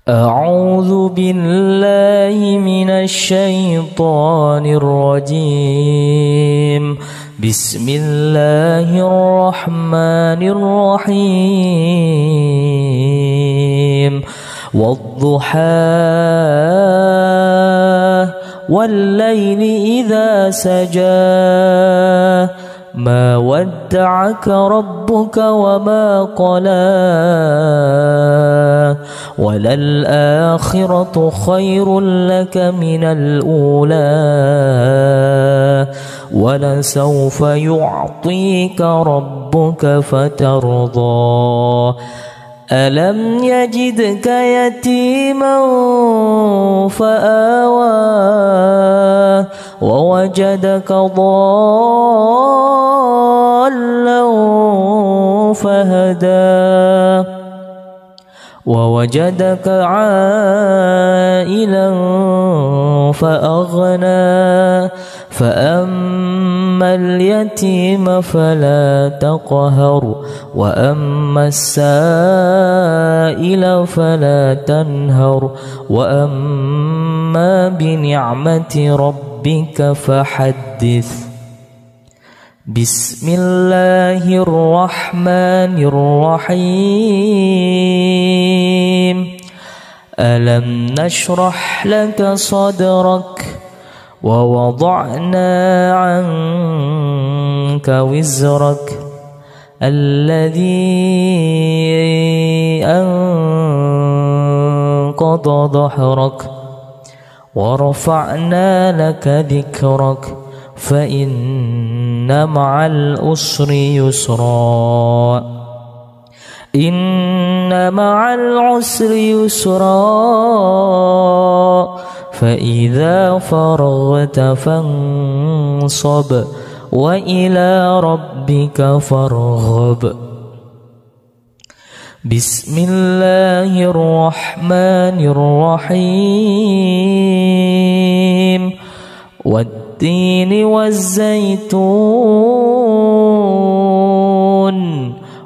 أعوذ بالله من الشيطان الرجيم. بسم الله الرحمن الرحيم. والضحى والليل إذا سجى ما ودعك ربك وما قلى وللآخرة خير لك من الأولى ولسوف يعطيك ربك فترضى ألم يجدك يتيما فآوى ووجدك ضالا فهدى ووجدك عائلا فأغنى فأما اليتيم فلا تقهر وأما السائل فلا تنهر وأما بنعمة ربك فحدث. بسم الله الرحمن الرحيم. ألم نشرح لك صدرك ووضعنا عنك وزرك الذي أنقض ظهرك ورفعنا لك ذكرك فإن مع العسر يسرا إن مع العسر يسرا فإذا فرغت فانصب وإلى ربك فارغب. بسم الله الرحمن الرحيم. والتين والزيتون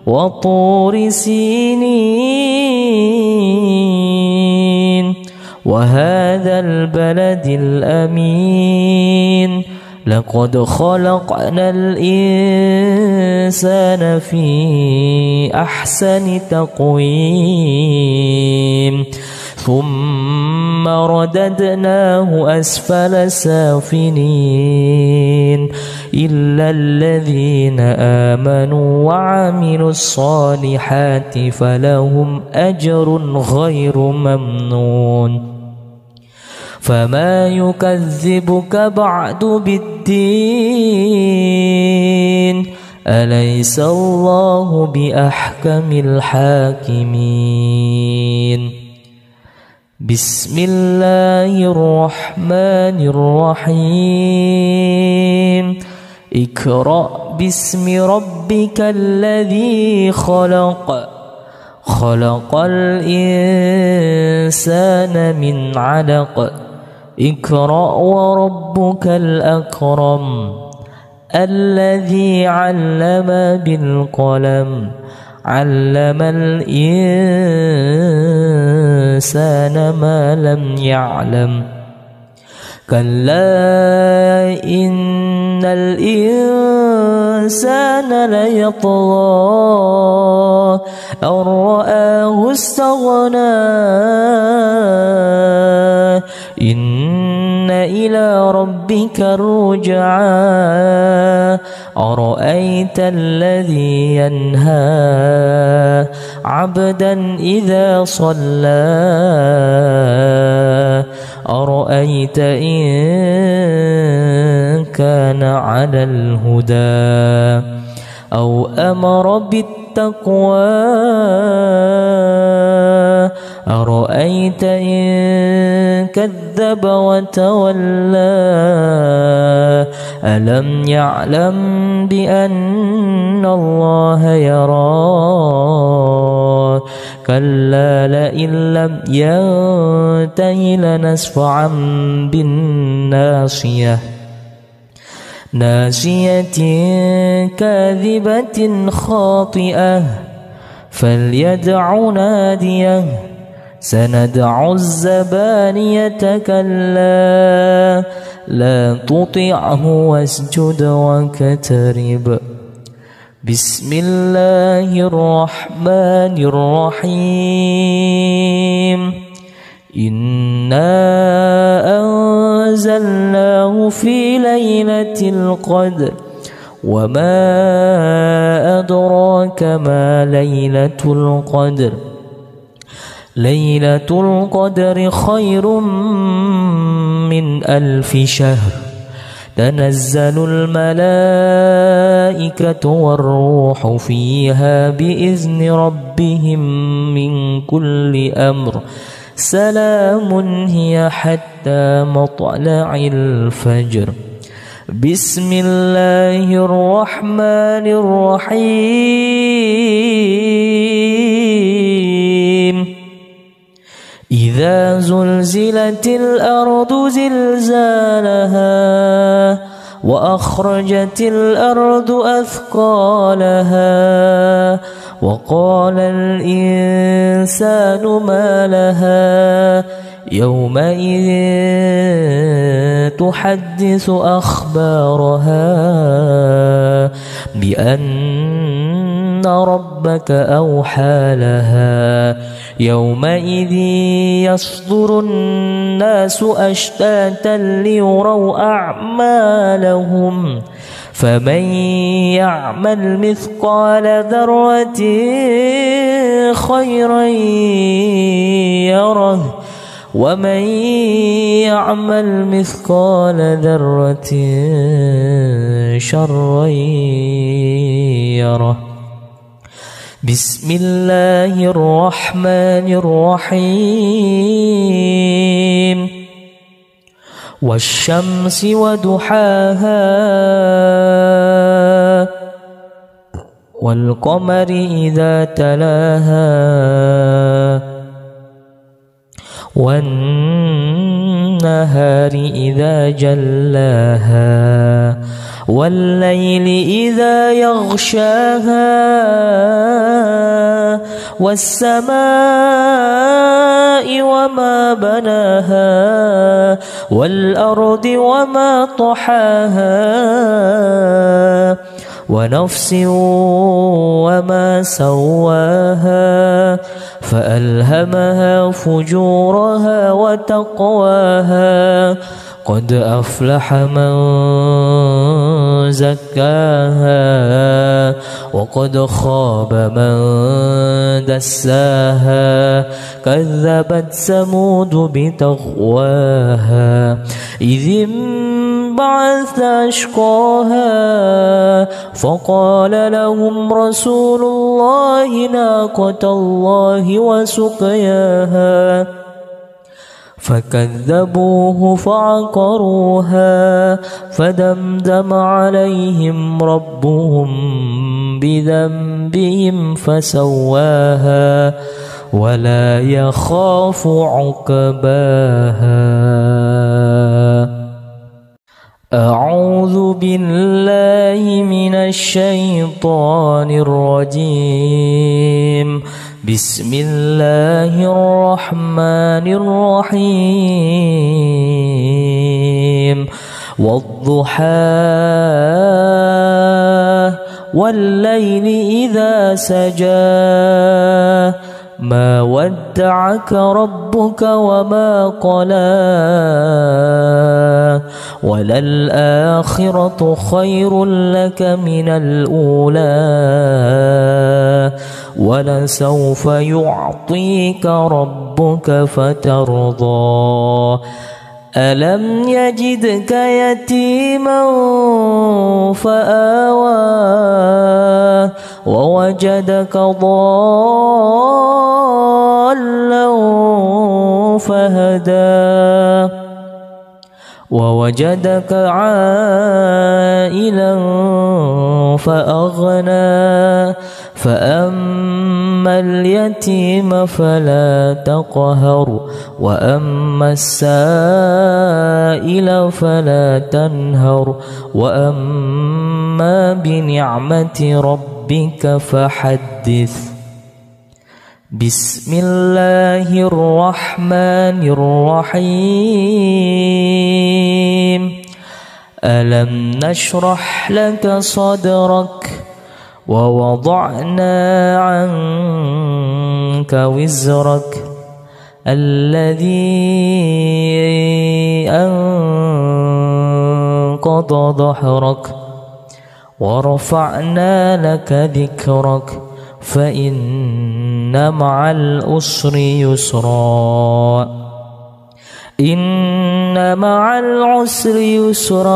وطور سينين وهذا البلد الأمين لقد خلقنا الإنسان في أحسن تقويم ثم رددناه أسفل سافلين إلا الذين آمنوا وعملوا الصالحات فلهم أجر غير ممنون. فما يكذبك بعد بالدين أليس الله بأحكم الحاكمين. بسم الله الرحمن الرحيم. اقرأ باسم ربك الذي خلق خلق الإنسان من علق اقرأ وربك الأكرم الذي علم بالقلم علم الإنسان ما لم يعلم كلا إن الإنسان ليطغى أن رآه استغنى إن إلى ربك الرجعى أرأيت الذي ينهى عبدا إذا صلى أرأيت إن كان على الهدى أو أمر بالتقوى أرأيت إن كذب وتولى ألم يعلم بأن الله يرى كلا لئن لم ينته لنسفعا بالناصية ناسية كاذبة خاطئة فليدع ناديه سندع الزبانية كلا لا تطعه واسجد واقترب. بسم الله الرحمن الرحيم. إنا أنزلناه في ليلة القدر وما أدراك ما ليلة القدر. ليلة القدر خير من 1000 شهر. تنزل الملائكة والروح فيها بإذن ربهم من كل أمر. سلام هي حتى مطلع الفجر. بسم الله الرحمن الرحيم. إذا زلزلت الأرض زلزالها وأخرجت الأرض أثقالها وقال الإنسان ما لها يومئذ تحدث أخبارها بأن ربك أوحى لها. يومئذ يصدر الناس أشتاتا ليروا أعمالهم. فمن يعمل مثقال ذرة خيرا يره ومن يعمل مثقال ذرة شرا يره. بسم الله الرحمن الرحيم. والشمس وضحاها والقمر إذا تلاها والنهار إذا جلاها والليل إذا يغشاها والسماء وما بناها والأرض وما طحاها ونفس وما سواها فألهمها فجورها وتقواها. قد أفلح من زكاها وقد خاب من دساها. كذبت ثمود بتغواها إذ انبعث أشقاها فقال لهم رسول الله ناقة الله وسقياها فكذبوه فعقروها فدمدم عليهم ربهم بذنبهم فسواها ولا يخاف عقباها. أعوذ بالله من الشيطان الرجيم. بسم الله الرحمن الرحيم. والضحى والليل إذا سجى ما ودعك ربك وما قلى وللآخرة خير لك من الأولى ولسوف يعطيك ربك فترضى. ألم يجدك يتيما فآوى ووجدك ضالا فهدى ووجدك عائلا فأغنى فأما اليتيم فلا تقهر وأما السائل فلا تنهر وأما بنعمة ربك فحدث. بسم الله الرحمن الرحيم ألم نشرح لك صدرك ووضعنا عنك وزرك الذي أنقض ظهرك ورفعنا لك ذكرك فإن مع العسر يسرا إن مع العسر يسرا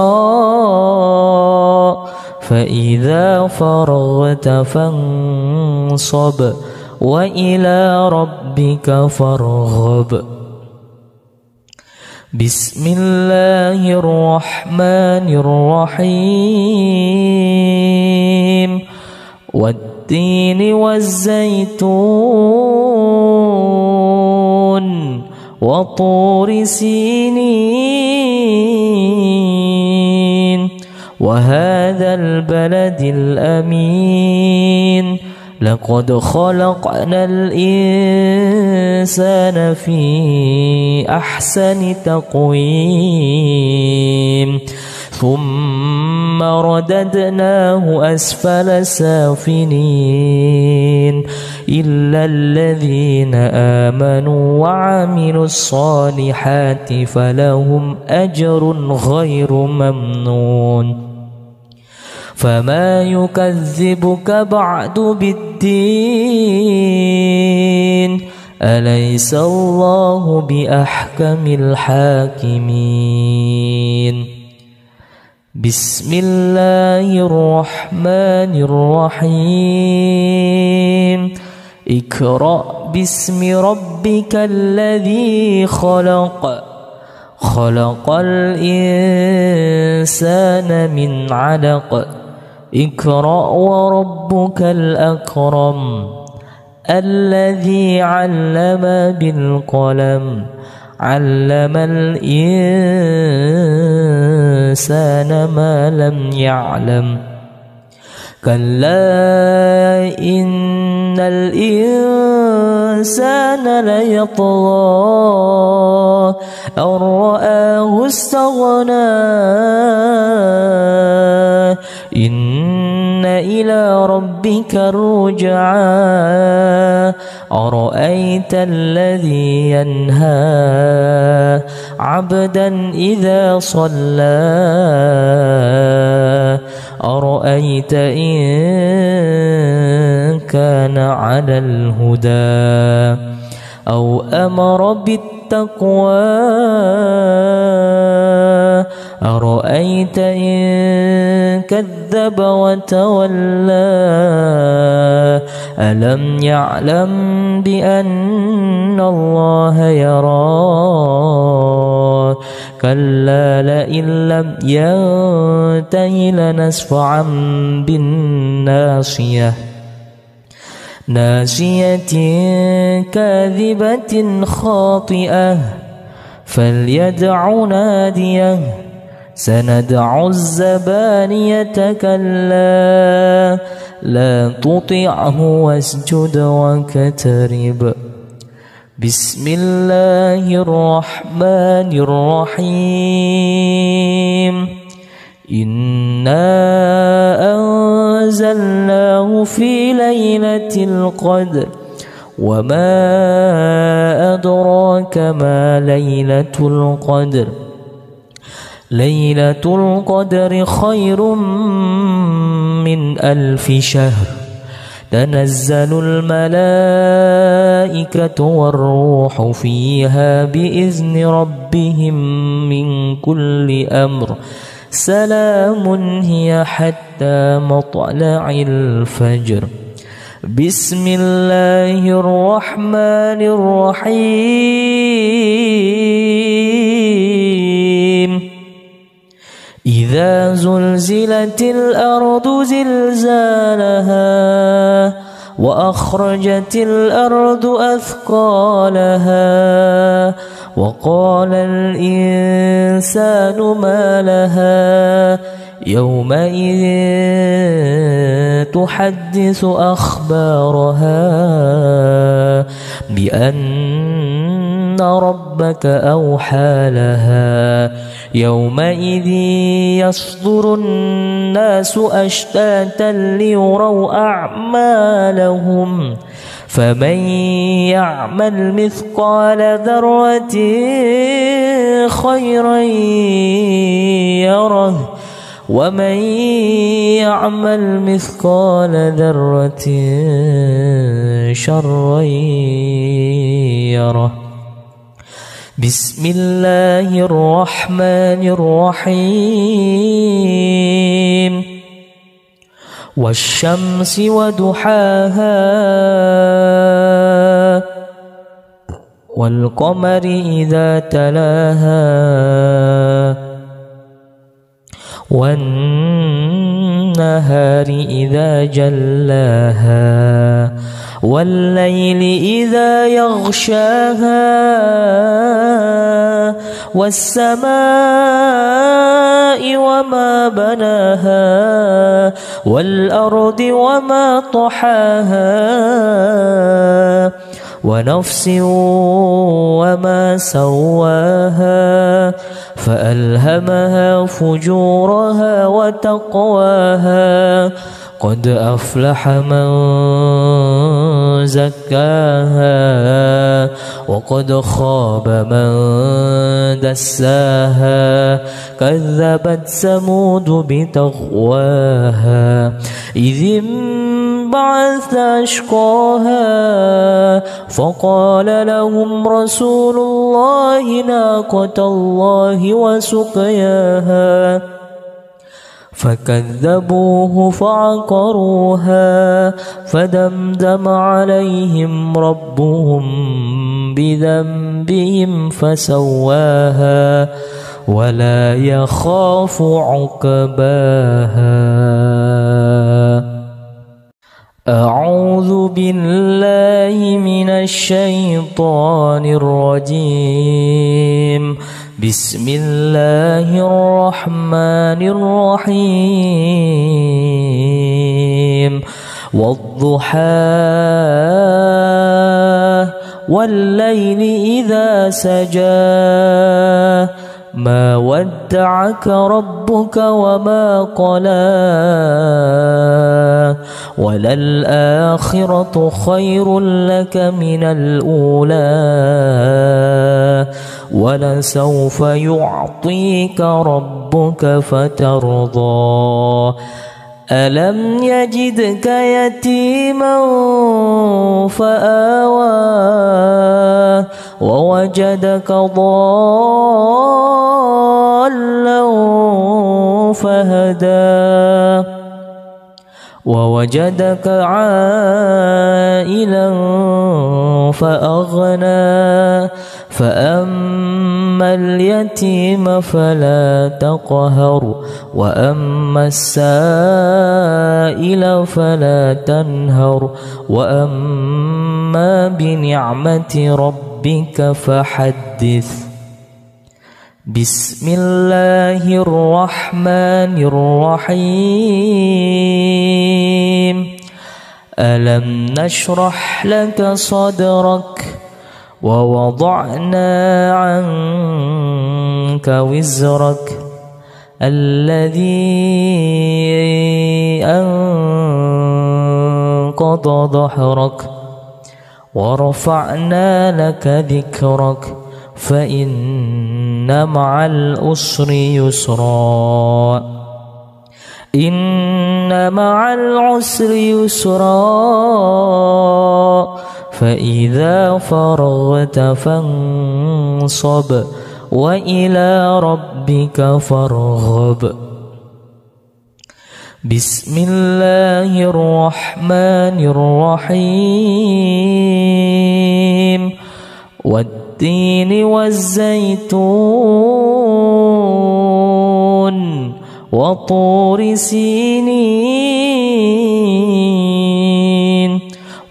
فإذا فرغت فانصب وإلى ربك فارغب بسم الله الرحمن الرحيم والتين والزيتون وطور سينين وهذا البلد الأمين لقد خلقنا الإنسان في أحسن تقويم ثم رددناه أسفل سافلين إلا الذين آمنوا وعملوا الصالحات فلهم أجر غير ممنون فما يكذبك بعد بالدين أليس الله بأحكم الحاكمين بسم الله الرحمن الرحيم اقرأ باسم ربك الذي خلق خلق الإنسان من علق اقرأ وربك الأكرم الذي علم بالقلم علم الإنسان ما لم يعلم كلا إن الإنسان ليطغى أن رآه استغنى إن إلى ربك الرجعى أرأيت الذي ينهى عبدا إذا صلى أرأيت إن كان على الهدى أو أمر بالتقوى أرأيت إن كذب وتولى ألم يعلم بأن الله يرى كلا لئن لم ينته لنسفعا بالناصية ناسية كاذبة خاطئة فليدع ناديه سندع الزبانية كلا لا تطعه واسجد واقترب بسم الله الرحمن الرحيم إنا أنزلناه في ليلة القدر وما أدراك ما ليلة القدر ليلة القدر خير من 1000 شهر تنزل الملائكة والروح فيها بإذن ربهم من كل أمر سلام هي حتى مطلع الفجر بسم الله الرحمن الرحيم إذا زلزلت الأرض زلزالها وأخرجت الأرض أثقالها وقال الإنسان ما لها يومئذ تحدث أخبارها بأن ربك أوحى لها يومئذ يصدر الناس أشتاتا ليروا أعمالهم فمن يعمل مثقال ذرة خيرا يره ومن يعمل مثقال ذرة شرا يره. بسم الله الرحمن الرحيم والشمس وضحاها والقمر إذا تلاها والنهار إذا جلاها والليل إذا يغشاها والسماء وما بناها والأرض وما طحاها ونفس وما سواها فألهمها فجورها وتقواها قد أفلح من زكاها وقد خاب من دساها كذبت ثمود بتقواها إذ انبعث أشقاها فقال لهم رسول الله ناقة الله وسقياها فكذبوه فعقروها فدمدم عليهم ربهم بذنبهم فسواها ولا يخاف عقباها. أعوذ بالله من الشيطان الرجيم. بسم الله الرحمن الرحيم والضحى والليل إذا سجى ما ودعك ربك وما قلى وللآخرة خير لك من الأولى ولسوف يعطيك ربك فترضى ألم يجدك يتيما فآوى ووجدك ضالا فهدى ووجدك عائلا فأغنى فأما اليتيم فلا تقهر وأما السائل فلا تنهر وأما بنعمة ربك فحدث. بسم الله الرحمن الرحيم ألم نشرح لك صدرك ووضعنا عنك وزرك الذي أنقض ظهرك ورفعنا لك ذكرك فإن مع العسر يسرا إن مع العسر يسرا فإذا فرغت فانصب وإلى ربك فارغب. بسم الله الرحمن الرحيم والتين والزيتون وطور سينين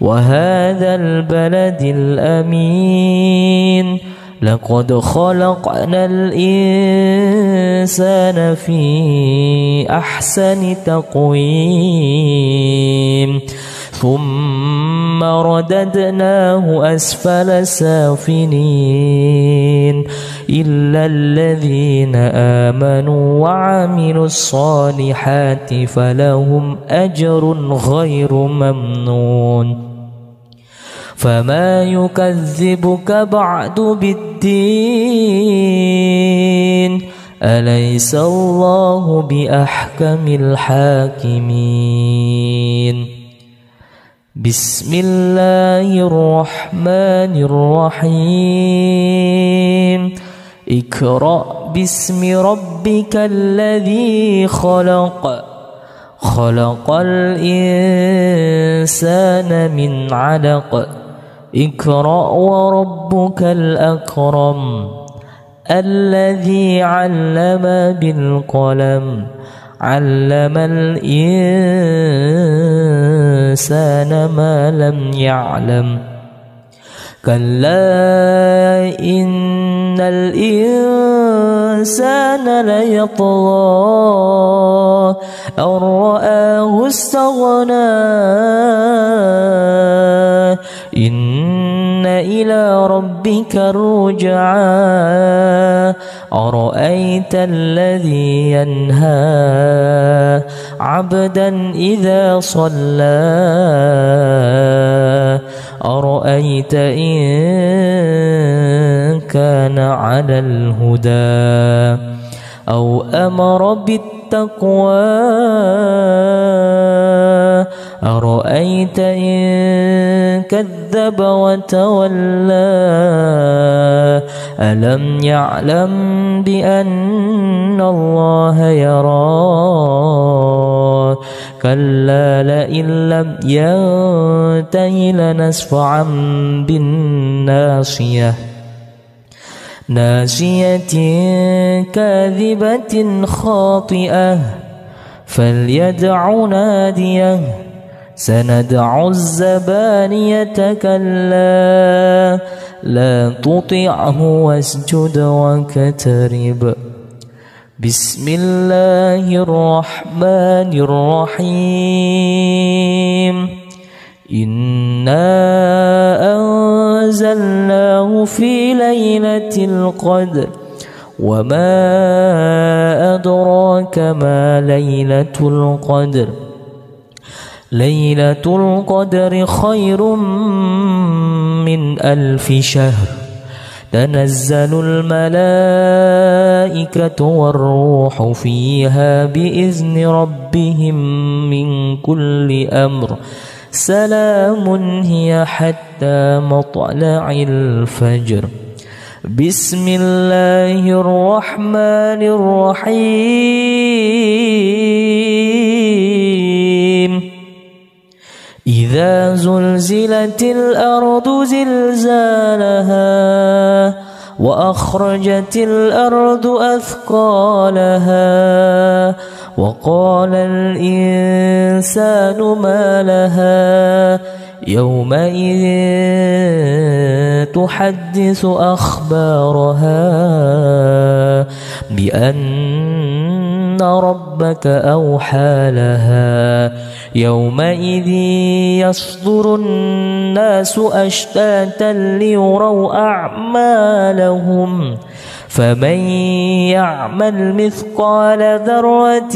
وهذا البلد الأمين لقد خلقنا الإنسان في أحسن تقويم ثم رددناه أسفل سافلين إلا الذين آمنوا وعملوا الصالحات فلهم أجر غير ممنون فما يكذبك بعد بالدين أليس الله بأحكم الحاكمين بسم الله الرحمن الرحيم اقرأ باسم ربك الذي خلق خلق الإنسان من علق اقرأ وربك الأكرم الذي علم بالقلم علم الإنسان ما لم يعلم كلا إن الإنسان ليطغى أن رآه استغنى إن إلى ربك الرجعى أرأيت الذي ينهى عبدا إذا صلى أرأيت إن كان على الهدى أو أمر بالتقوى أرأيت إن كذب وتولى ألم يعلم بأن الله يرى كلا لئن لم ينته لنسفعا بالناصية ناسية كاذبة خاطئة فليدع ناديه سندع الزبانية كلا لا تطعه واسجد واقترب بسم الله الرحمن الرحيم إنا أنزلناه في ليلة القدر وما أدراك ما ليلة القدر ليلة القدر خير من 1000 شهر تنزل الملائكة والروح فيها بإذن ربهم من كل أمر سلام هي حتى مطلع الفجر بسم الله الرحمن الرحيم إذا زلزلت الأرض زلزالها وأخرجت الأرض أثقالها وقال الإنسان ما لها يومئذ تحدث أخبارها بأن ربك أوحى لها يومئذ يصدر الناس أشتاتا ليروا أعمالهم فمن يعمل مثقال ذرة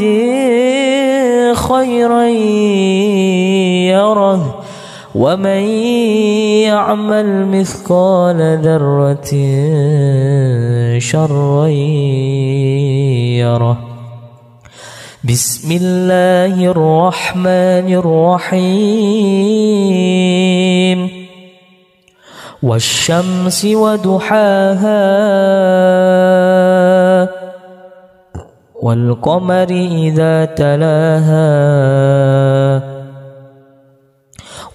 خيرا يره ومن يعمل مثقال ذرة شرا يره بسم الله الرحمن الرحيم والشمس وضحاها والقمر إذا تلاها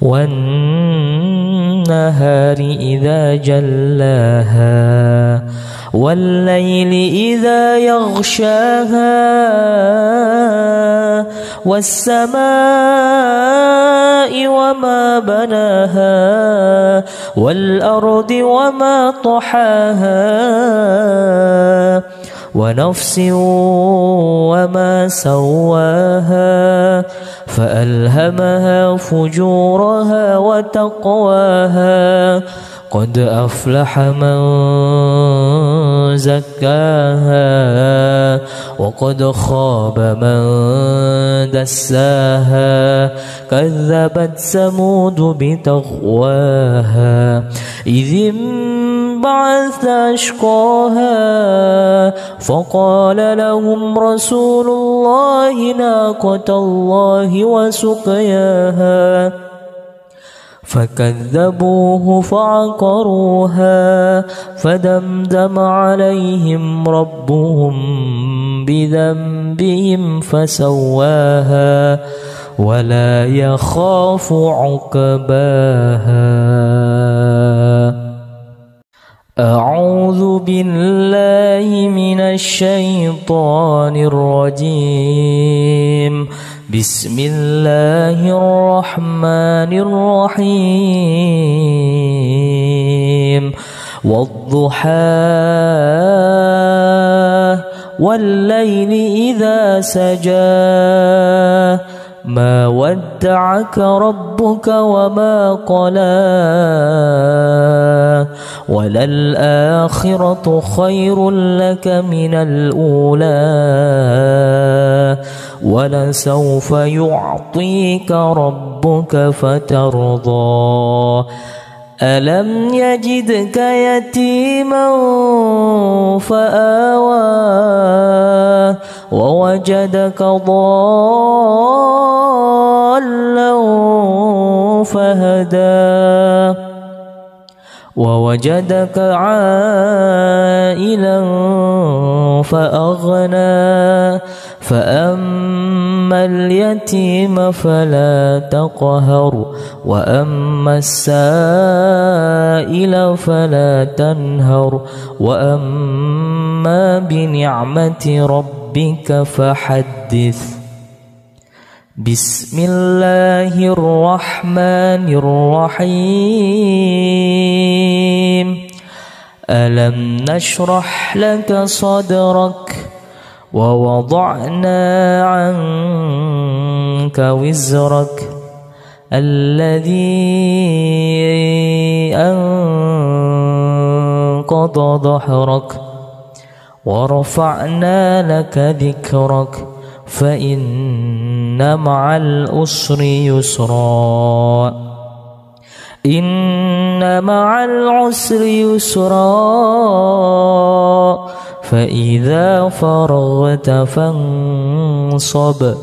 والنجم والنهار إذا جلاها والليل إذا يغشاها والسماء وما بناها والأرض وما طحاها ونفس وما سواها فألهمها فجورها وتقواها قد أفلح من زكاها وقد خاب من دساها كذبت ثمود بتقواها إذ انبعث أشقاها فقال لهم رسول الله ناقة الله وسقياها فكذبوه فعقروها فدمدم عليهم ربهم بذنبهم فسواها ولا يخاف عقباها. أعوذ بالله من الشيطان الرجيم. بسم الله الرحمن الرحيم. والضحى والليل إذا سجى ما ودعك ربك وما قلى وللآخرة خير لك من الأولى ولسوف يعطيك ربك فترضى ألم يجدك يتيما فآوى ووجدك ضالا فهدى ووجدك عائلا فأغنى فأما اليتيم فلا تقهر وأما السائل فلا تنهر وأما بنعمة ربك فحدث. بسم الله الرحمن الرحيم. ألم نشرح لك صدرك ووضعنا عنك وزرك الذي أنقض ظهرك ورفعنا لك ذكرك فإن مع العسر يسرا إن مع العسر يسرا فإذا فرغت فانصب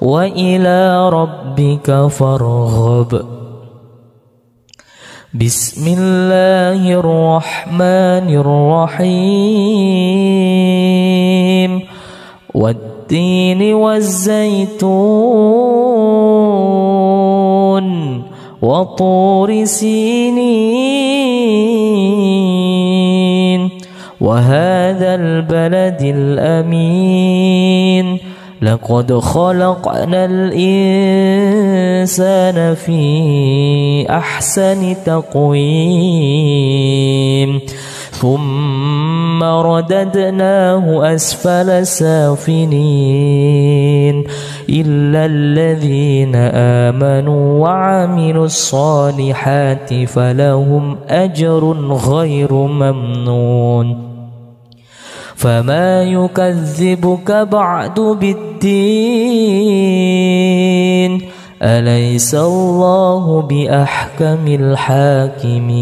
وإلى ربك فارغب. بسم الله الرحمن الرحيم. والتين والزيتون وطور سينين وهذا البلد الأمين لقد خلقنا الإنسان في أحسن تقويم ثم رددناه أسفل سافلين إلا الذين آمنوا وعملوا الصالحات فلهم أجر غير ممنون. فما يكذبك بعد بالدين أليس الله بأحكم الحاكمين.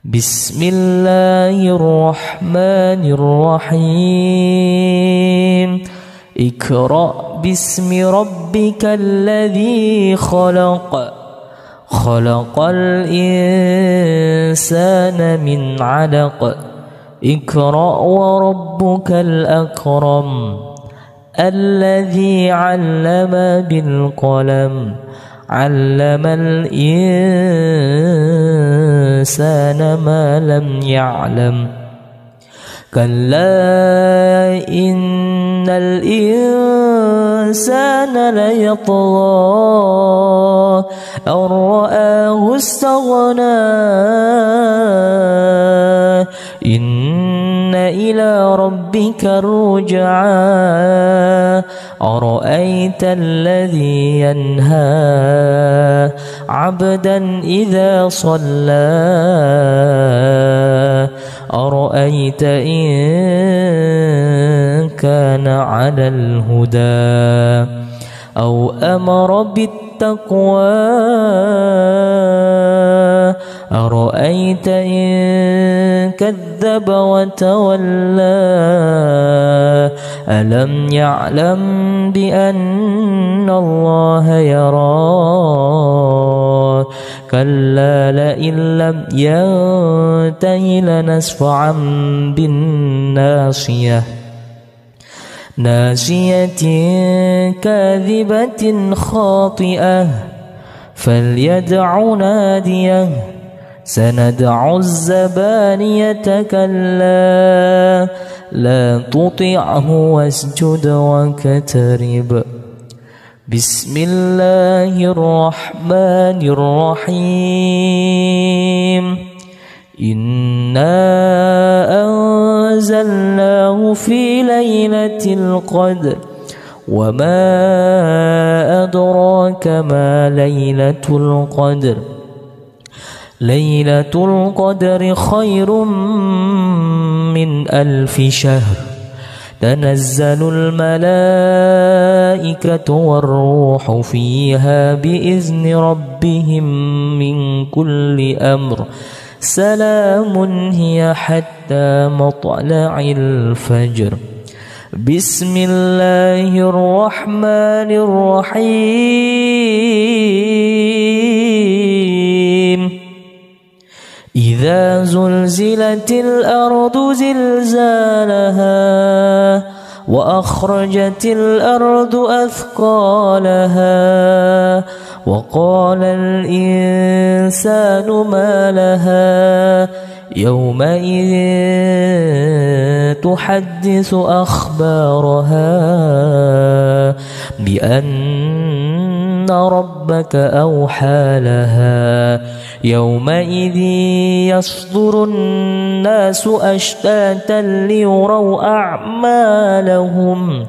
بسم الله الرحمن الرحيم. اقرأ باسم ربك الذي خلق خلق الإنسان من علق اقرأ وربك الأكرم الذي علم بالقلم علم الإنسان ما لم يعلم كلا إن الإنسان ليطغى أن رآه استغنى إن إلى ربك الرجعى أرأيت الذي ينهى عبدا إذا صلى أرأيت إن كان على الهدى أو أمر بالتقوى أرأيت إن كذب وتولى ألم يعلم بأن الله يرى كلا لئن لم ينته لنسفعا بالناصية ناسية كاذبة خاطئة فليدع ناديه سندع الزبانية كلا لا تطعه واسجد واقترب بسم الله الرحمن الرحيم إنا أنزلناه في ليلة القدر وما أدراك ما ليلة القدر ليلة القدر خير من 1000 شهر تنزل الملائكة والروح فيها بإذن ربهم من كل أمر سلام هي حتى مطلع الفجر بسم الله الرحمن الرحيم إذا زلزلت الأرض زلزالها وأخرجت الأرض أثقالها وقال الإنسان ما لها يومئذ تحدث أخبارها بأن ربك أوحى لها يومئذ يصدر الناس أشتاتا ليروا أعمالهم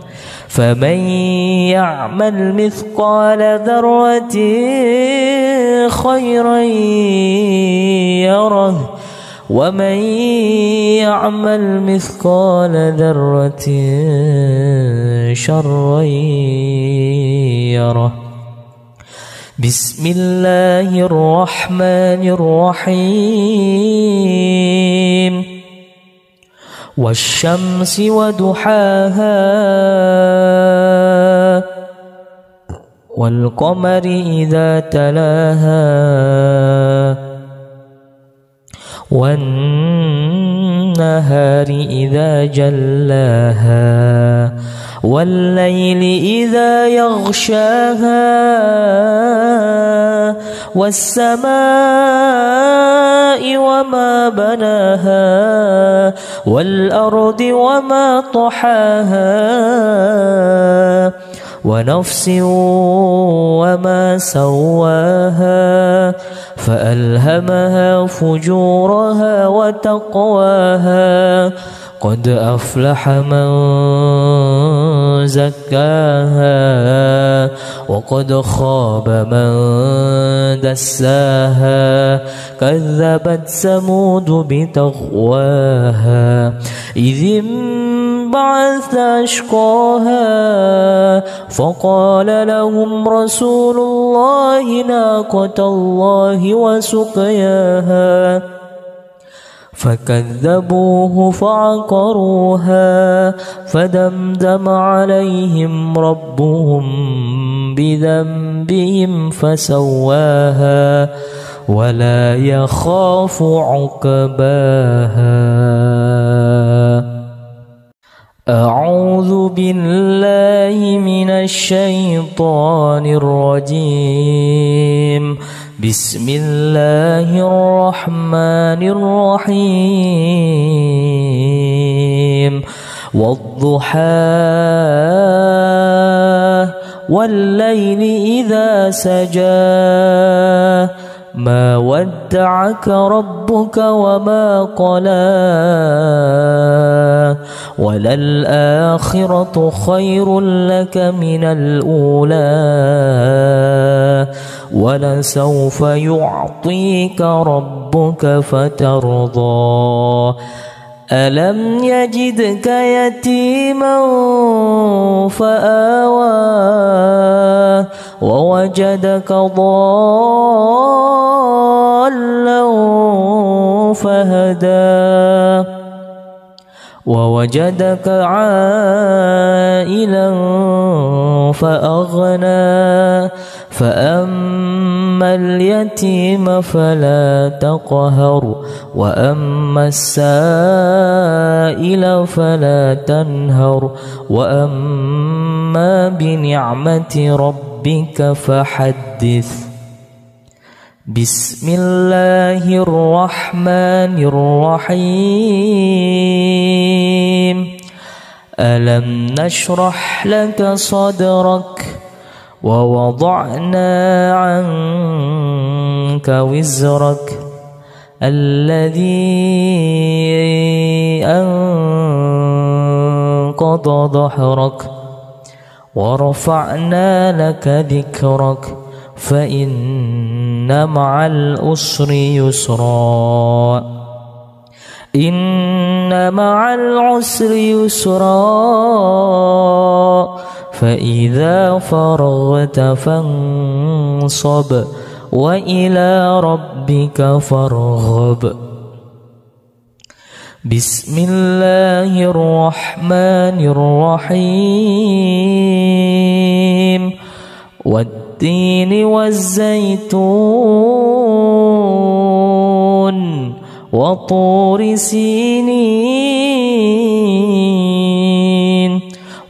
فمن يعمل مثقال ذرة خيرا يره ومن يعمل مثقال ذرة شرا يره بسم الله الرحمن الرحيم والشمس وضحاها والقمر إذا تلاها والنهار إذا جلاها والليل إذا يغشاها والسماء وما بناها والأرض وما طحاها ونفس وما سواها فألهمها فجورها وتقواها قد أفلح من زكاها وقد خاب من دساها كذبت ثمود بتقواها إذ انبعث أشقاها فقال لهم رسول الله ناقة الله وسقياها فكذبوه فعقروها فدمدم عليهم ربهم بذنبهم فسواها ولا يخاف عقباها. أعوذ بالله من الشيطان الرجيم. بسم الله الرحمن الرحيم. والضحى والليل إذا سجى ما ودعك ربك وما قلى وللآخرة خير لك من الأولى ولسوف يعطيك ربك فترضى ألم يجدك يتيما فآوى ووجدك ضالا فهدى ووجدك عائلا فأغنى فأما اليتيم فلا تقهر وأما السائل فلا تنهر وأما بنعمة ربك فحدث. بسم الله الرحمن الرحيم. ألم نشرح لك صدرك ووضعنا عنك وزرك الذي أنقض ظهرك ورفعنا لك ذكرك فإن مع العسر يسرا إن مع العسر يسرا فإذا فرغت فانصب وإلى ربك فارغب. بسم الله الرحمن الرحيم. والتين والزيتون وطور سينين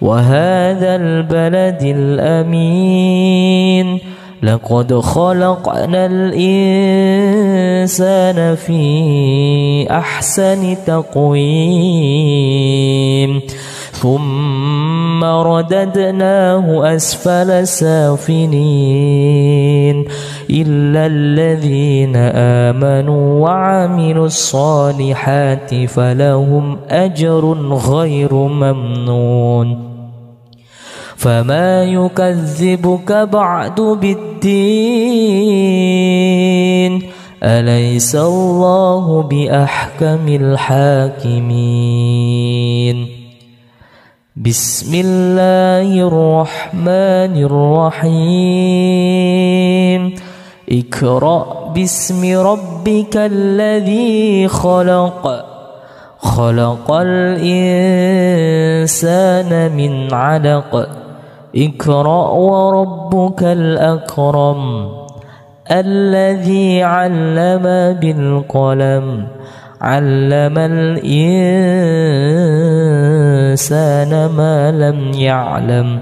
وهذا البلد الأمين لقد خلقنا الإنسان في أحسن تقويم ثم رددناه أسفل سافلين إلا الذين آمنوا وعملوا الصالحات فلهم أجر غير ممنون. فما يكذبك بعد بالدين أليس الله بأحكم الحاكمين. بسم الله الرحمن الرحيم. اقرأ باسم ربك الذي خلق خلق الإنسان من علق اقرأ وربك الأكرم الذي علم بالقلم علم الإنسان ما لم يعلم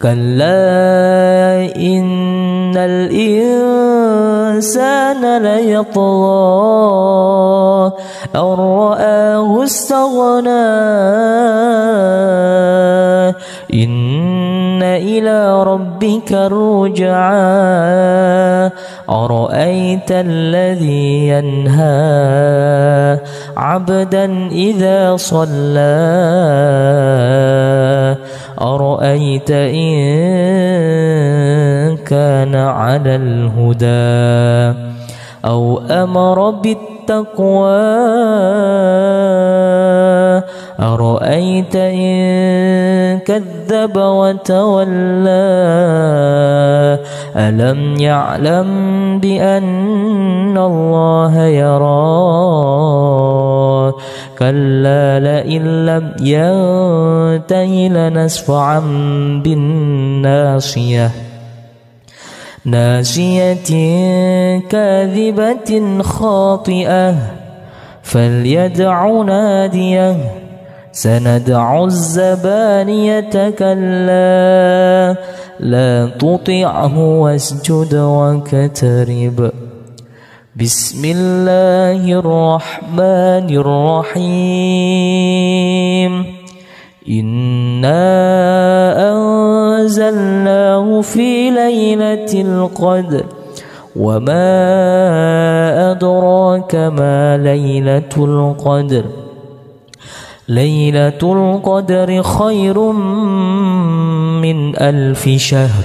كلا إن الإنسان ليطغى أن رآه استغنى إن إلى ربك الرجعى أرأيت الذي ينهى عبدا إذا صلى أرأيت إن كان على الهدى أو أمر بالتقوى أرأيت إن كذب وتولى ألم يعلم بأن الله يرى كلا لئن لم ينته لنسفعا بالناصية ناسية كاذبة خاطئة فليدع ناديه سندع الزبانية كلا لا تطعه واسجد واقترب. بسم الله الرحمن الرحيم. إنا أنزلناه في ليلة القدر وما أدراك ما ليلة القدر. ليلة القدر خير من 1000 شهر.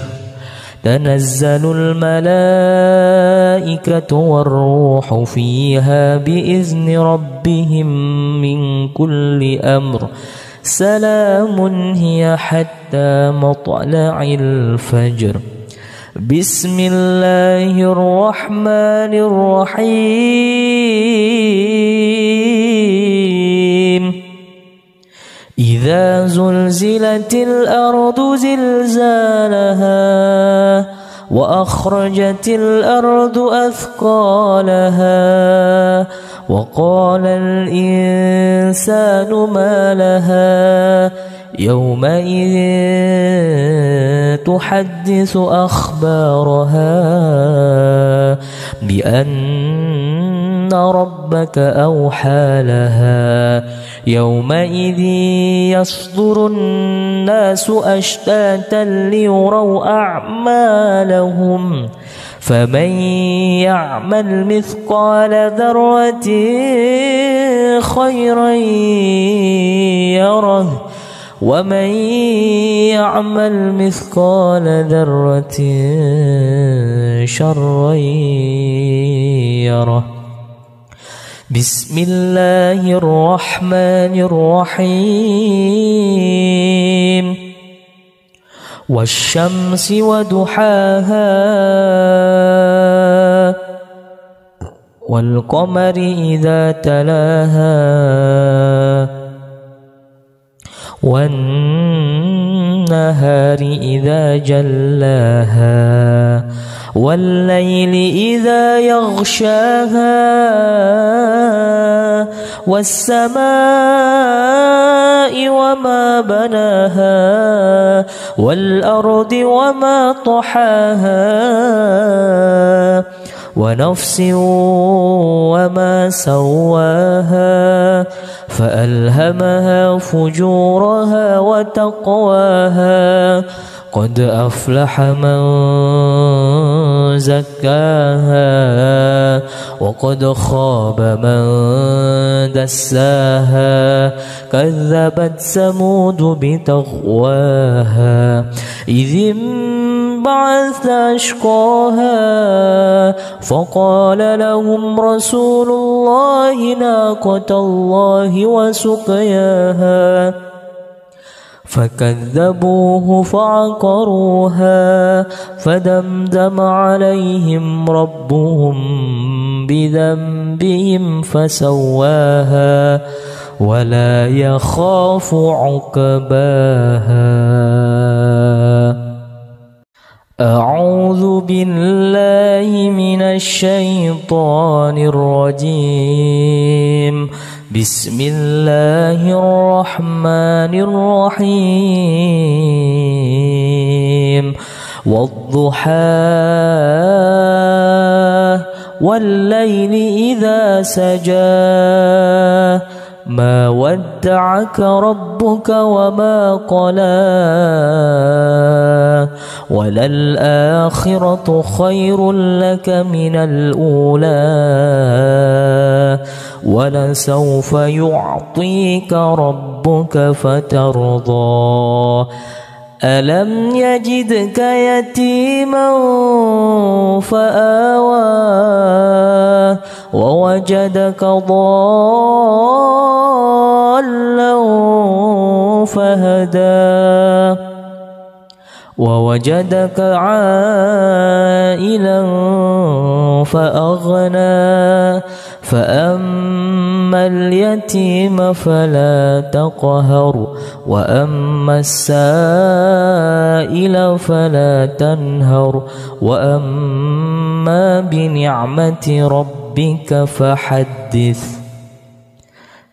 تنزل الملائكة والروح فيها بإذن ربهم من كل أمر. سلام هي حتى مطلع الفجر. بسم الله الرحمن الرحيم. إذا زلزلت الأرض زلزالها وأخرجت الأرض أثقالها وقال الإنسان ما لها يومئذ تحدث أخبارها بأن ربك أوحى لها. يومئذ يصدر الناس أشتاتا ليروا أعمالهم فمن يعمل مثقال ذرة خيرا يره ومن يعمل مثقال ذرة شرا يره. بسم الله الرحمن الرحيم. والشمس وضحاها والقمر إذا تلاها والنهار إذا جلاها والليل إذا يغشاها والسماء وما بناها والأرض وما طحاها ونفس وما سواها فألهمها فجورها وتقواها. قد أفلح من زكاها وقد خاب من دساها. كذبت ثمود بتغواها إذ انبعث أشقاها فقال لهم رسول الله ناقة الله وسقياها فكذبوه فعقروها فدمدم عليهم ربهم بذنبهم فسواها ولا يخاف عقباها. أعوذ بالله من الشيطان الرجيم. بسم الله الرحمن الرحيم. والضحى والليل إذا سجى ما ودعك ربك وما قلى وللآخرة خير لك من الأولى ولسوف يعطيك ربك فترضى. ألم يجدك يتيما فآوى ووجدك ضالا فهدى ووجدك عائلا فأغنى فأما اليتيم فلا تقهر وأما السائل فلا تنهر وأما بنعمة ربك فحدث.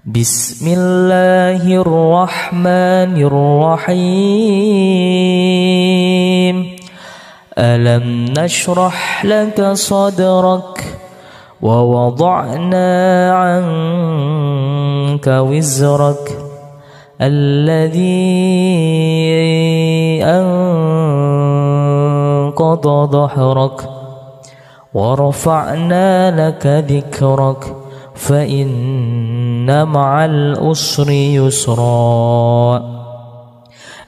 بسم الله الرحمن الرحيم ألم نشرح لك صدرك ووضعنا عنك وزرك الذي أنقض ظهرك ورفعنا لك ذكرك فإن مع العسر يسرا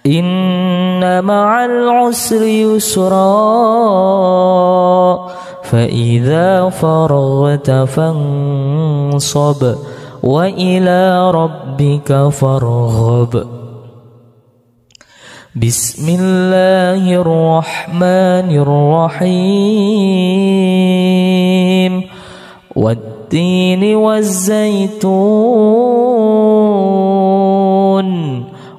إن مع العسر يسرا فإذا فرغت فانصب وإلى ربك فارغب بسم الله الرحمن الرحيم والتين والزيتون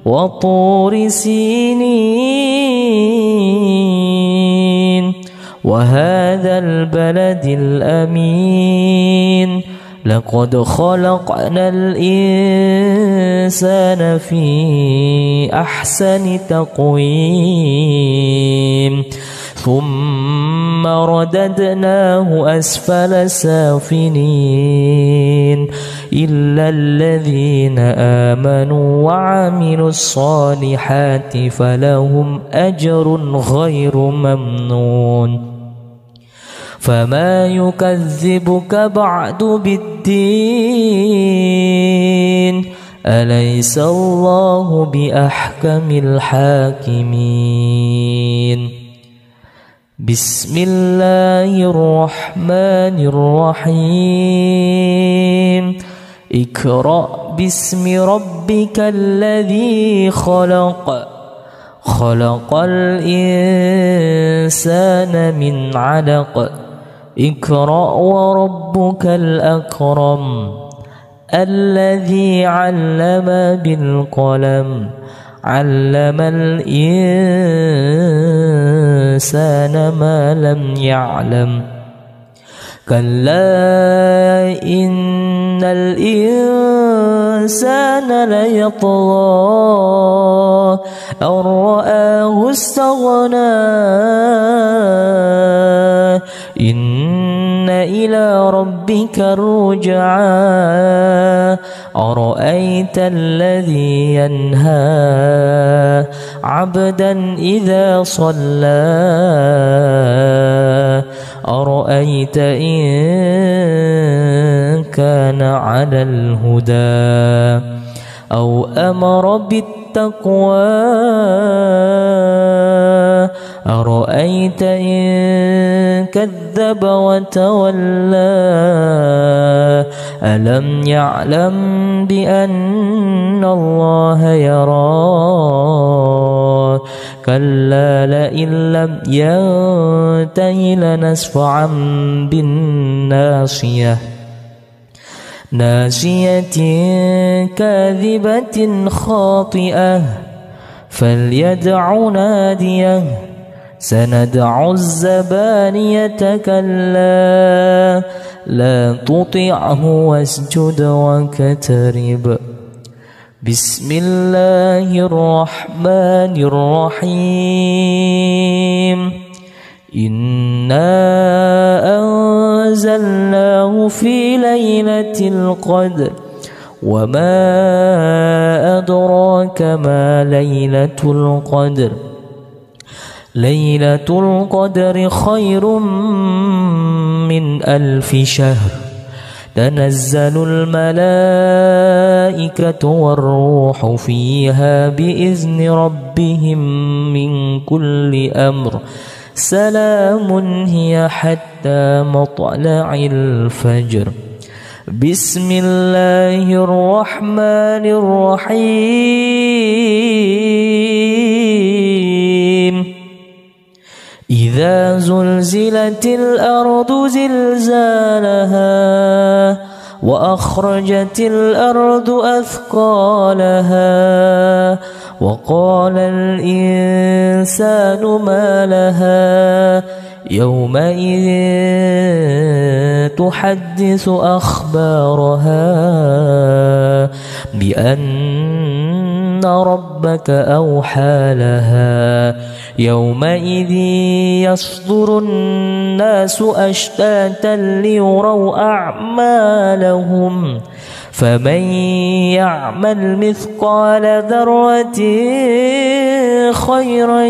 وطور سينين وهذا البلد الأمين لقد خلقنا الإنسان في أحسن تقويم ثم رددناه أسفل سافلين إلا الذين آمنوا وعملوا الصالحات فلهم أجر غير ممنون فما يكذبك بعد بالدين أليس الله بأحكم الحاكمين بسم الله الرحمن الرحيم اقرأ باسم ربك الذي خلق خلق الإنسان من علق اقرأ وربك الأكرم الذي علم بالقلم علم الإنسان ما لم يعلم كلا إن الإنسان ليطغى أن رآه استغنى إن إلى ربك الرجعى أرأيت الذي ينهى عبدا إذا صلى أرأيت إن كان على الهدى أو أمر بالتقوى أرأيت إن كذب وتولى ألم يعلم بأن الله يرى كلا لئن لم ينته لنسفعا بالناصية ناسية كاذبة خاطئة فليدع ناديه سندع الزبانية كلا لا تطعه واسجد واقترب بسم الله الرحمن الرحيم إنا أنزلناه في ليلة القدر وما أدراك ما ليلة القدر ليلة القدر خير من 1000 شهر تنزل الملائكة والروح فيها بإذن ربهم من كل أمر سلام هي حتى مطلع الفجر بسم الله الرحمن الرحيم إذا زلزلت الأرض زلزالها وأخرجت الأرض أثقالها وقال الإنسان ما لها يومئذ تحدث أخبارها بأن ربك أوحى لها يومئذ يصدر الناس أشتاتا ليروا أعمالهم فمن يعمل مثقال ذرة خيرا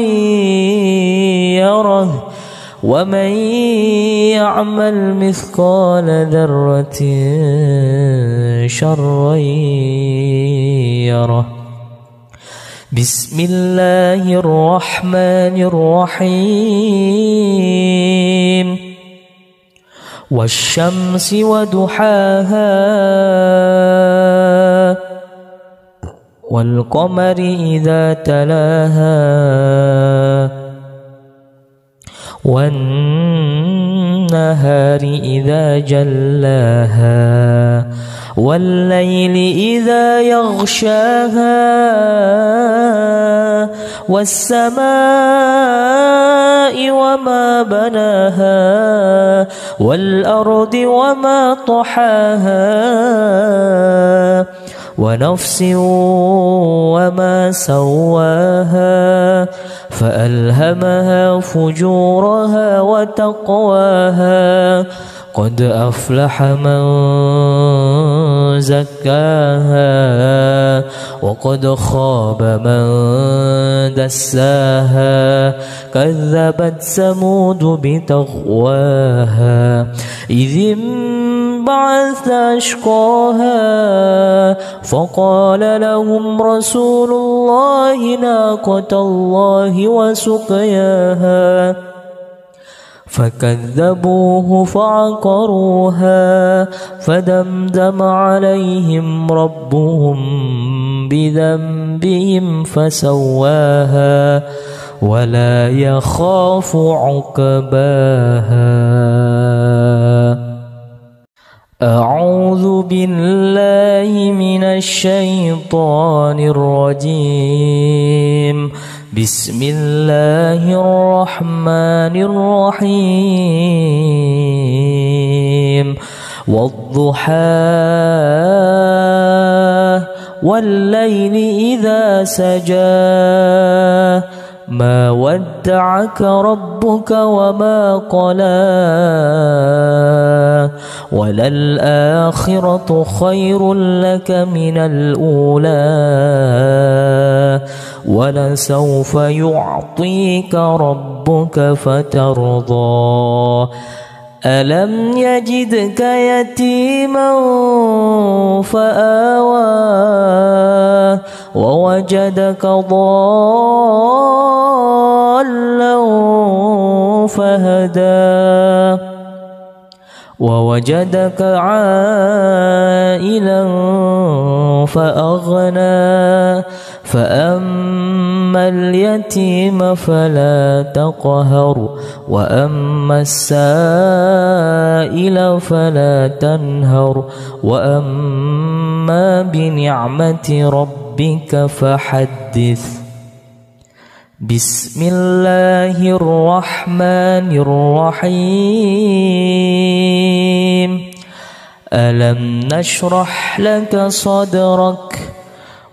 يره ومن يعمل مثقال ذرة شرا يره. بسم الله الرحمن الرحيم. والشمس وضحاها والقمر إذا تلاها والنهار إذا جلاها والليل إذا يغشاها والسماء وما بناها والأرض وما طحاها ونفس وما سواها فألهمها فجورها وتقواها قد أفلح من زكاها وقد خاب من دساها كذبت ثمود بتغواها إذ انبعث أشقاها فقال لهم رسول الله ناقة الله وسقياها فكذبوه فعقروها فدمدم عليهم ربهم بذنبهم فسواها ولا يخاف عقباها. أعوذ بالله من الشيطان الرجيم. بسم الله الرحمن الرحيم. والضحى والليل إذا سجى ما ودعك ربك وما قلى وللآخرة خير لك من الأولى ولسوف يعطيك ربك فترضى ألم يجدك يتيما فآوى ووجدك ضالا فهدى ووجدك عائلا فأغنى فأما اليتيم فلا تقهر وأما السائل فلا تنهر وأما بنعمة ربك فحدث. بسم الله الرحمن الرحيم. ألم نشرح لك صدرك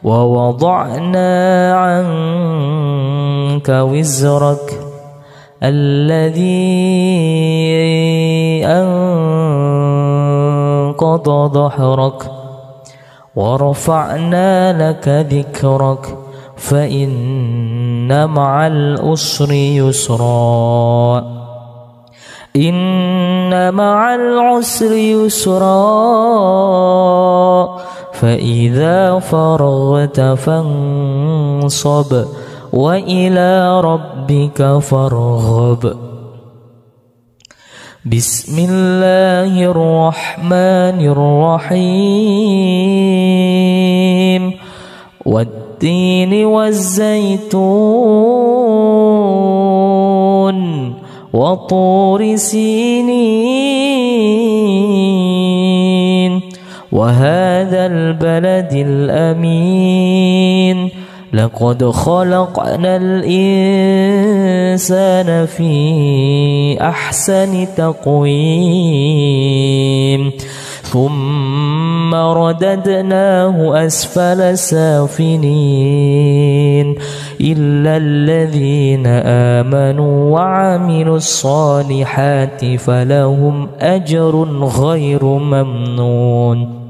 ووضعنا عنك وزرك الذي أنقض ظهرك ورفعنا لك ذكرك فإن مع العسر يسرا إن مع العسر يسرا فإذا فرغت فانصب وإلى ربك فارغب. بسم الله الرحمن الرحيم. والتين والزيتون وطور سينين وهذا البلد الأمين لقد خلقنا الإنسان في أحسن تقويم ثم رددناه أسفل سافلين إلا الذين آمنوا وعملوا الصالحات فلهم أجر غير ممنون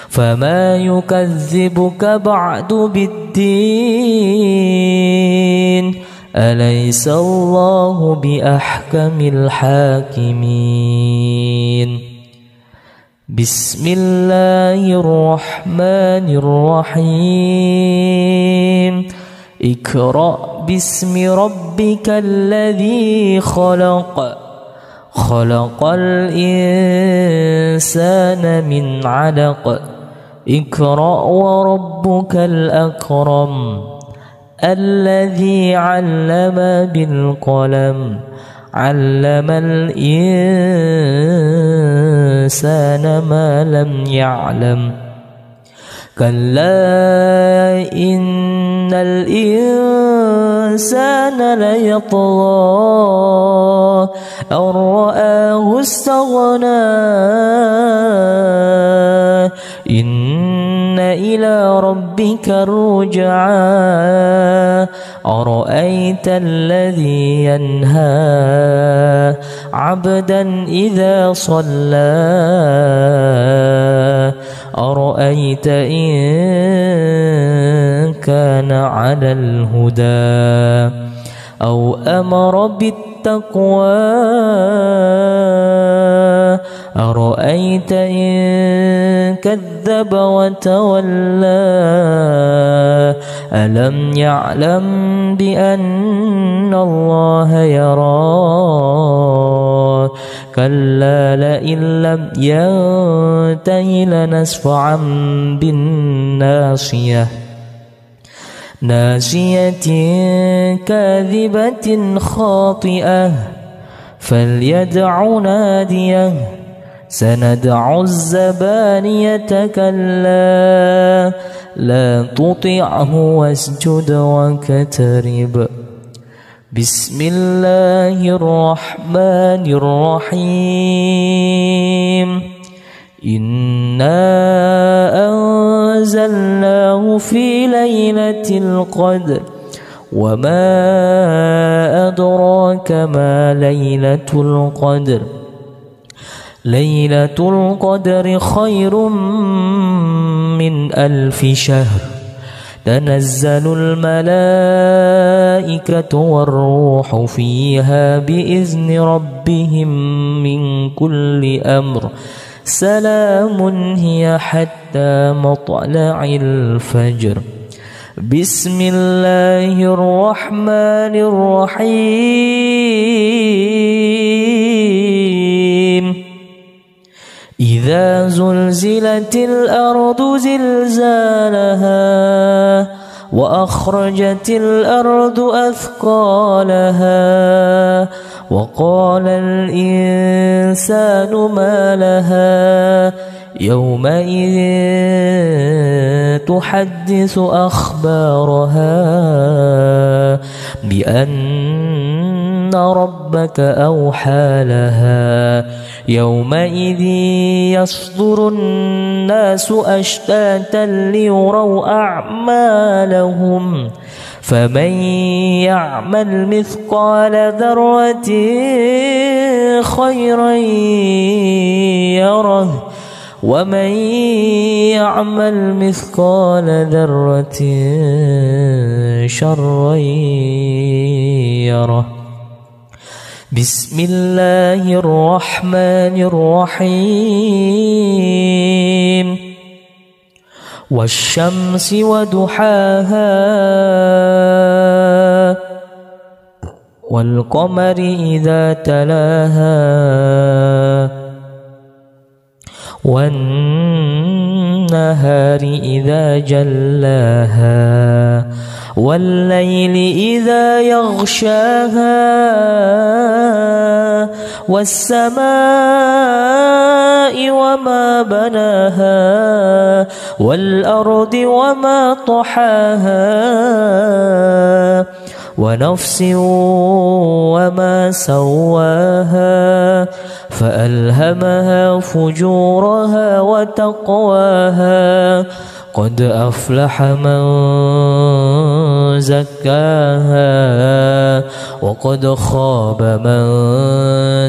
فما يكذبك بعد بالدين أليس الله بأحكم الحاكمين بسم الله الرحمن الرحيم اقرأ باسم ربك الذي خلق خلق الإنسان من علق اقرأ وربك الأكرم الذي علم بالقلم علم الإنسان ما لم يعلم كلا إن الإنسان ليطغى أن رآه استغنى إن إلى ربك الرجعى أرأيت الذي ينهى عبدا إذا صلى أرأيت إن كان على الهدى أو أمر بالتقوى أرأيت إن كذب وتولى ألم يعلم بأن الله يرى كلا لئن لم ينته لنسفعا بالناصية ناسية كاذبة خاطئة فليدع ناديه سندع الزبانية كلا لا تطعه واسجد واقترب بسم الله الرحمن الرحيم إنا أنزلناه في ليلة القدر وما أدراك ما ليلة القدر ليلة القدر خير من 1000 شهر تنزل الملائكة والروح فيها بإذن ربهم من كل أمر سلام هي حتى مطلع الفجر بسم الله الرحمن الرحيم إذا زلزلت الأرض زلزالها وأخرجت الأرض أثقالها وقال الإنسان ما لها يومئذ تحدث أخبارها بأن ربك أوحى لها يومئذ يصدر الناس أشتاتا ليروا أعمالهم فمن يعمل مثقال ذرة خيرا يره ومن يعمل مثقال ذرة شرا يره بسم الله الرحمن الرحيم والشمس وضحاها والقمر إذا تلاها والنهار إذا جلاها والليل إذا يغشاها والسماء وما بناها والأرض وما طحاها ونفس وما سواها فألهمها فجورها وتقواها قد أفلح من زكاها وقد خاب من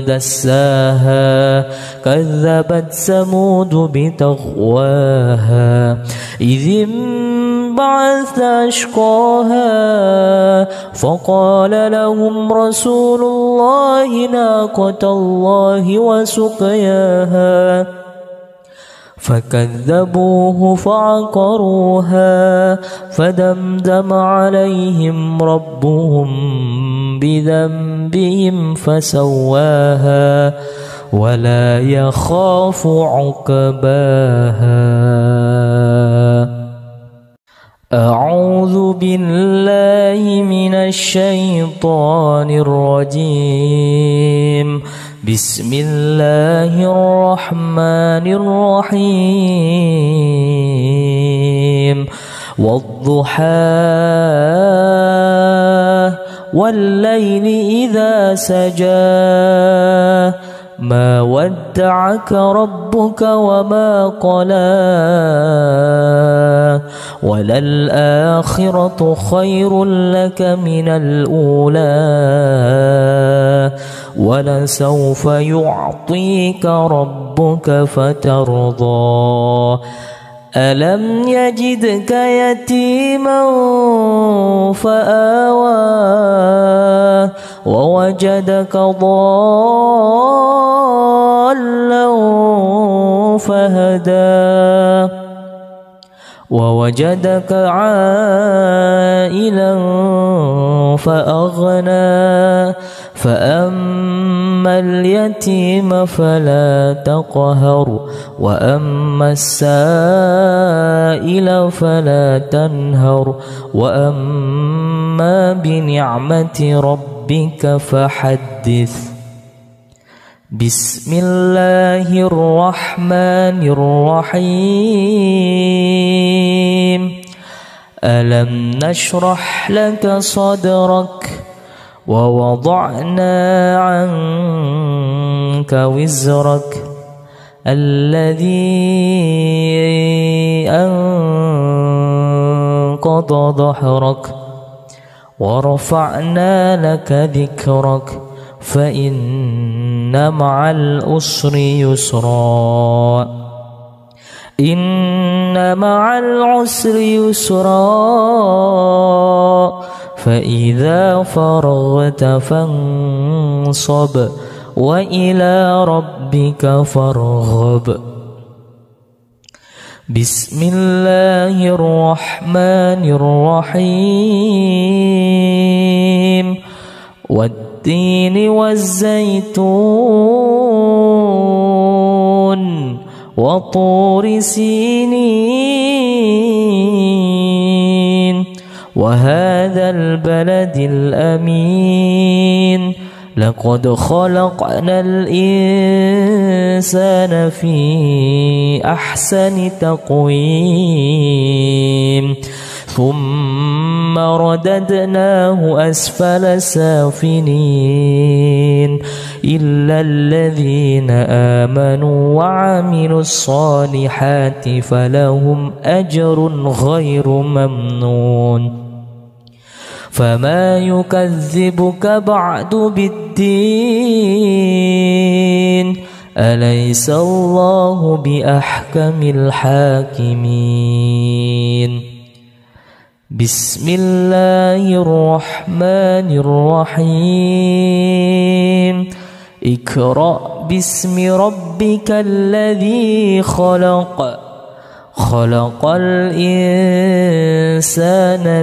دساها كذبت ثمود بتقواها إذ انبعث أشقاها فقال لهم رسول الله ناقة الله وسقياها فكذبوه فعقروها فدمدم عليهم ربهم بذنبهم فسواها ولا يخاف عقباها. أعوذ بالله من الشيطان الرجيم. بسم الله الرحمن الرحيم. والضحى والليل إذا سجى ما ودعك ربك وما قلى وللآخرة خير لك من الأولى ولسوف يعطيك ربك فترضى ألم يجدك يتيما فآوى ووجدك ضالا فهدى ووجدك عائلا فأغنى فأما اليتيم فلا تقهر وأما السائل فلا تنهر وأما بنعمة ربك فحدث. بسم الله الرحمن الرحيم. ألم نشرح لك صدرك ووضعنا عنك وزرك الذي أنقض ظهرك ورفعنا لك ذكرك فإن مع العسر يسرا إن مع العسر يسرا فإذا فرغت فانصب وإلى ربك فارغب. بسم الله الرحمن الرحيم. والتين والزيتون وطور سينين وهذا البلد الأمين لقد خلقنا الإنسان في أحسن تقويم ثم رددناه أسفل سافلين إلا الذين آمنوا وعملوا الصالحات فلهم أجر غير ممنون. فما يكذبك بعد بالدين أليس الله بأحكم الحاكمين. بسم الله الرحمن الرحيم. اقرأ باسم ربك الذي خلق خلق الإنسان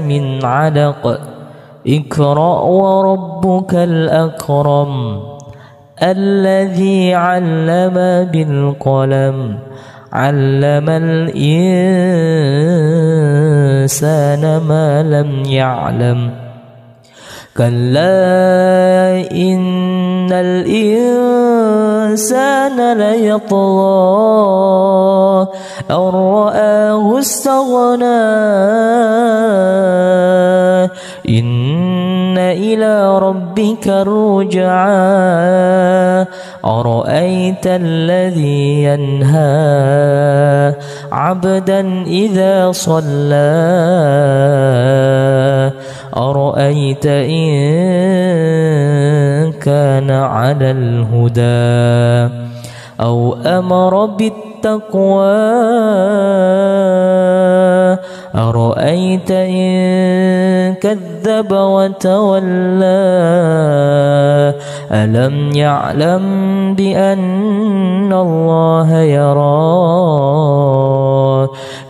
من علق اقرأ وربك الأكرم الذي علم بالقلم علم الإنسان ما لم يعلم كلا إن الإنسان ليطغى أن رآه استغنى إن إلى ربك الرجعى أرأيت الذي ينهى عبدا إذا صلى أرأيت إن كان على الهدى أو أمر بالتقوى أرأيت إن كذب وتولى ألم يعلم بأن الله يرى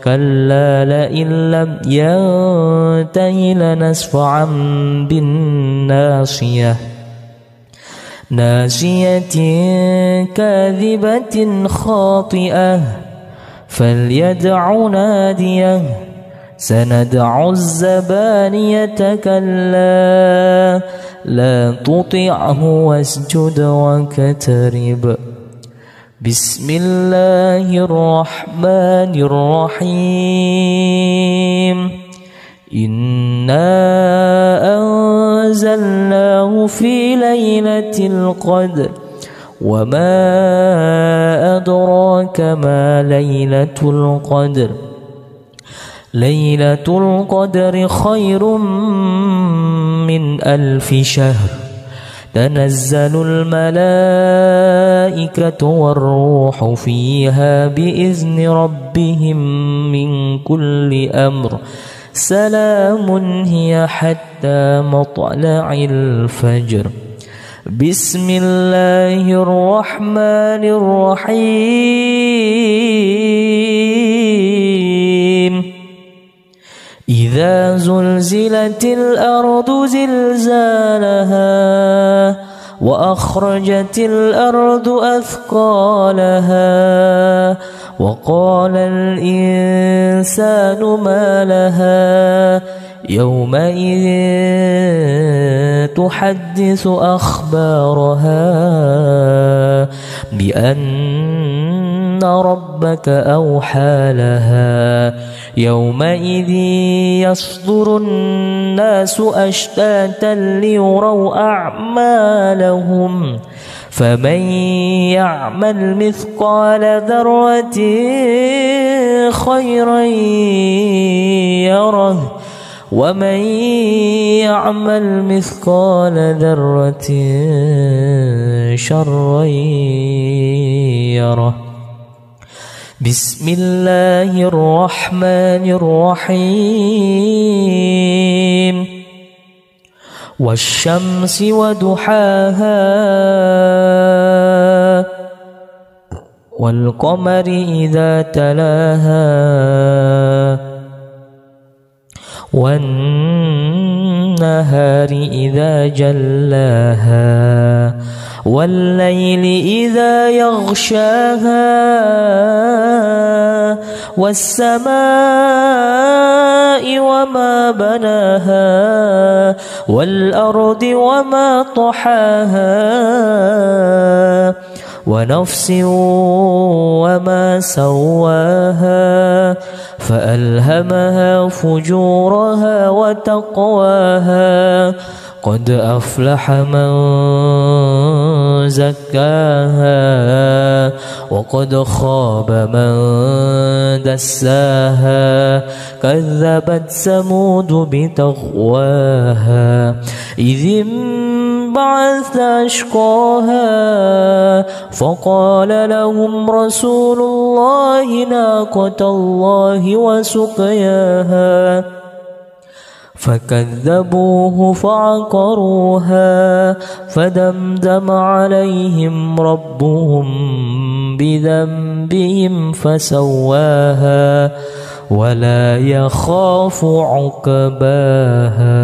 كلا لئن لم ينته لنسفعا بالناصية ناسية كاذبة خاطئة فليدع ناديه سندع الزبانية كلا لا تطعه واسجد واقترب. بسم الله الرحمن الرحيم إنا أنزلناه في ليلة القدر وما أدراك ما ليلة القدر ليلة القدر خير من 1000 شهر تنزل الملائكة والروح فيها بإذن ربهم من كل أمر سلام هي حتى مطلع الفجر. بسم الله الرحمن الرحيم إذا زلزلت الأرض زلزالها وأخرجت الأرض أثقالها وقال الإنسان ما لها يومئذ تحدث أخبارها بأن ربك أوحى لها يومئذ يصدر الناس أشتاتا ليروا أعمالهم فمن يعمل مثقال ذرة خيرا يره ومن يعمل مثقال ذرة شرا يره. بسم الله الرحمن الرحيم والشمس وضحاها والقمر إذا تلاها والنهار إذا جلاها والليل إذا يغشاها والسماء وما بناها والأرض وما طحاها ونفس وما سواها فألهمها فجورها وتقواها قد أفلح من زكاها وقد خاب من دساها كذبت ثمود بتغواها إذ انبعث أشقاها فقال لهم رسول الله ناقة الله وسقياها فكذبوه فعقروها فدمدم عليهم ربهم بذنبهم فسواها ولا يخاف عقباها.